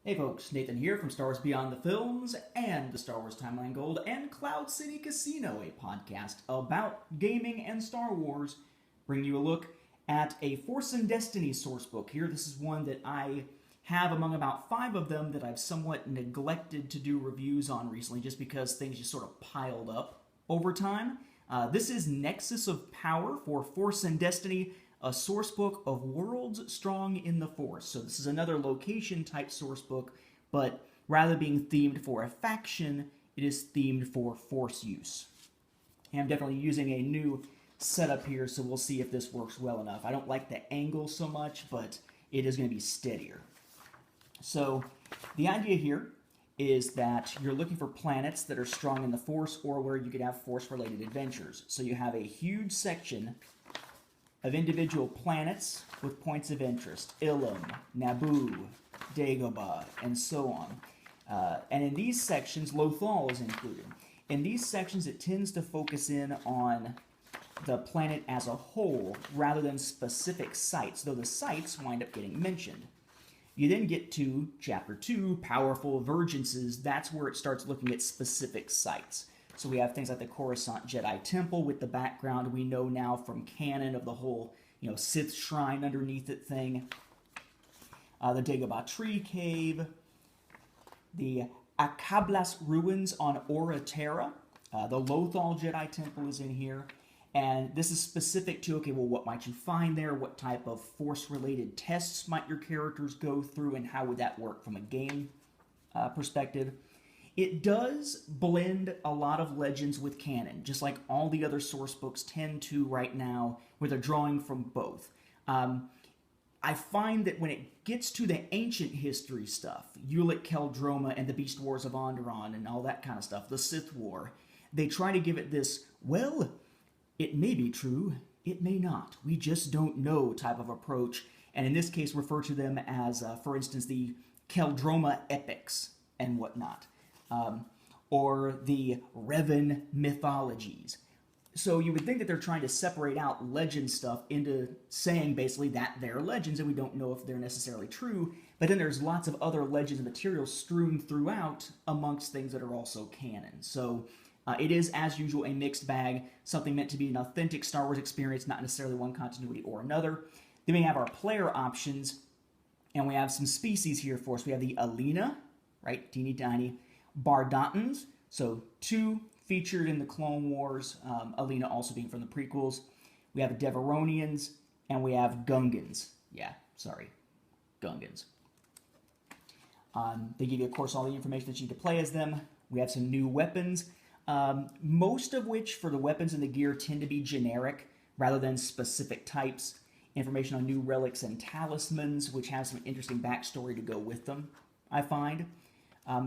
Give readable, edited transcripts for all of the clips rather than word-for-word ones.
Hey folks, Nathan here from Star Wars Beyond the Films and the Star Wars Timeline Gold and Cloud City Casino, a podcast about gaming and Star Wars, bringing you a look at a Force and Destiny sourcebook here. This is one that I have among about 5 of them that I've somewhat neglected to do reviews on recently just because things just sort of piled up over time. This is Nexus of Power for Force and Destiny, a sourcebook of worlds strong in the Force. So this is another location type sourcebook, but rather than being themed for a faction, it is themed for Force use. And I'm definitely using a new setup here, so we'll see if this works well enough. I don't like the angle so much, but it is going to be steadier. So the idea here is that you're looking for planets that are strong in the Force or where you could have Force-related adventures. So you have a huge section of individual planets with points of interest: Ilum, Naboo, Dagobah, and so on. And in these sections, Lothal is included. In these sections, it tends to focus in on the planet as a whole rather than specific sites, though the sites wind up getting mentioned. You then get to Chapter 2, Powerful Vergences. That's where it starts looking at specific sites. So we have things like the Coruscant Jedi Temple with the background we know now from canon of the whole, Sith shrine underneath it thing. The Dagobah Tree Cave. The Akablas ruins on Ora Terra. The Lothal Jedi Temple is in here. And this is specific to, what might you find there? What type of Force-related tests might your characters go through? And how would that work from a game perspective? It does blend a lot of legends with canon, just like all the other source books tend to right now, where they're drawing from both. I find that when it gets to the ancient history stuff, Ulic Qel-Droma and the Beast Wars of Onderon and all that kind of stuff, the Sith War, they try to give it this, well, it may be true, it may not, we just don't know type of approach, and in this case refer to them as, for instance, the Qel-Droma epics and whatnot. Or the Revan mythologies. So you would think that they're trying to separate out legend stuff into saying basically that they're legends and we don't know if they're necessarily true, but then there's lots of other legends and materials strewn throughout amongst things that are also canon. So it is, as usual, a mixed bag, something meant to be an authentic Star Wars experience, not necessarily one continuity or another. Then we have our player options, and we have some species here for us. We have the Alina, right, teeny tiny, Bardotans, so 2 featured in the Clone Wars, Alina also being from the prequels. We have Deveronians, and we have Gungans. Gungans. They give you, of course, all the information that you need to play as them. We have some new weapons, most of which, for the weapons and the gear, tend to be generic rather than specific types. Information on new relics and talismans, which have some interesting backstory to go with them, I find.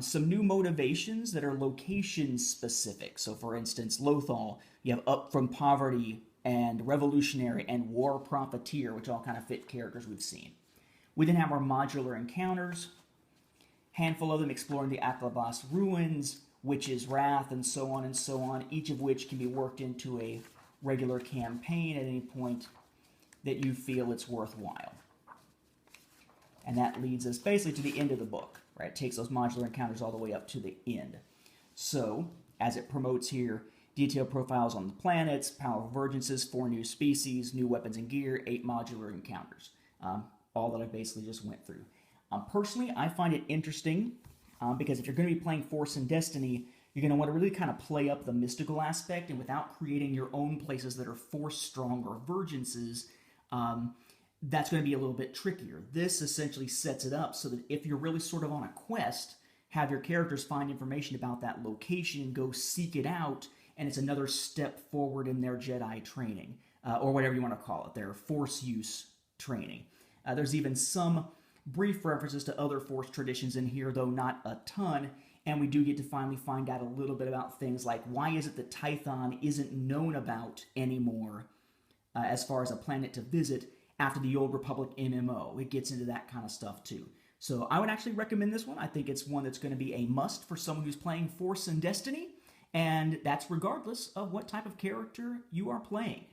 Some new motivations that are location-specific. So, for instance, Lothal, you have Up from Poverty and Revolutionary and War Profiteer, which all kind of fit characters we've seen. We then have our Modular Encounters, handful of them exploring the Akablas ruins, Witch's Wrath, and so on, each of which can be worked into a regular campaign at any point that you feel it's worthwhile. And that leads us basically to the end of the book. Right, it takes those modular encounters all the way up to the end. So, as it promotes here, detailed profiles on the planets, powerful vergences, 4 new species, new weapons and gear, 8 modular encounters. All that I basically just went through. Personally, I find it interesting because if you're going to be playing Force and Destiny, you're going to want to really kind of play up the mystical aspect, and without creating your own places that are Force strong or vergences, that's going to be a little bit trickier. This essentially sets it up so that if you're really sort of on a quest, have your characters find information about that location, go seek it out, and it's another step forward in their Jedi training, or whatever you want to call it, their Force use training. There's even some brief references to other Force traditions in here, though not a ton, and we do get to finally find out a little bit about things like why is it that Tython isn't known about anymore as far as a planet to visit after the Old Republic MMO. It gets into that kind of stuff too. So I would actually recommend this one. I think it's one that's going to be a must for someone who's playing Force and Destiny, and that's regardless of what type of character you are playing.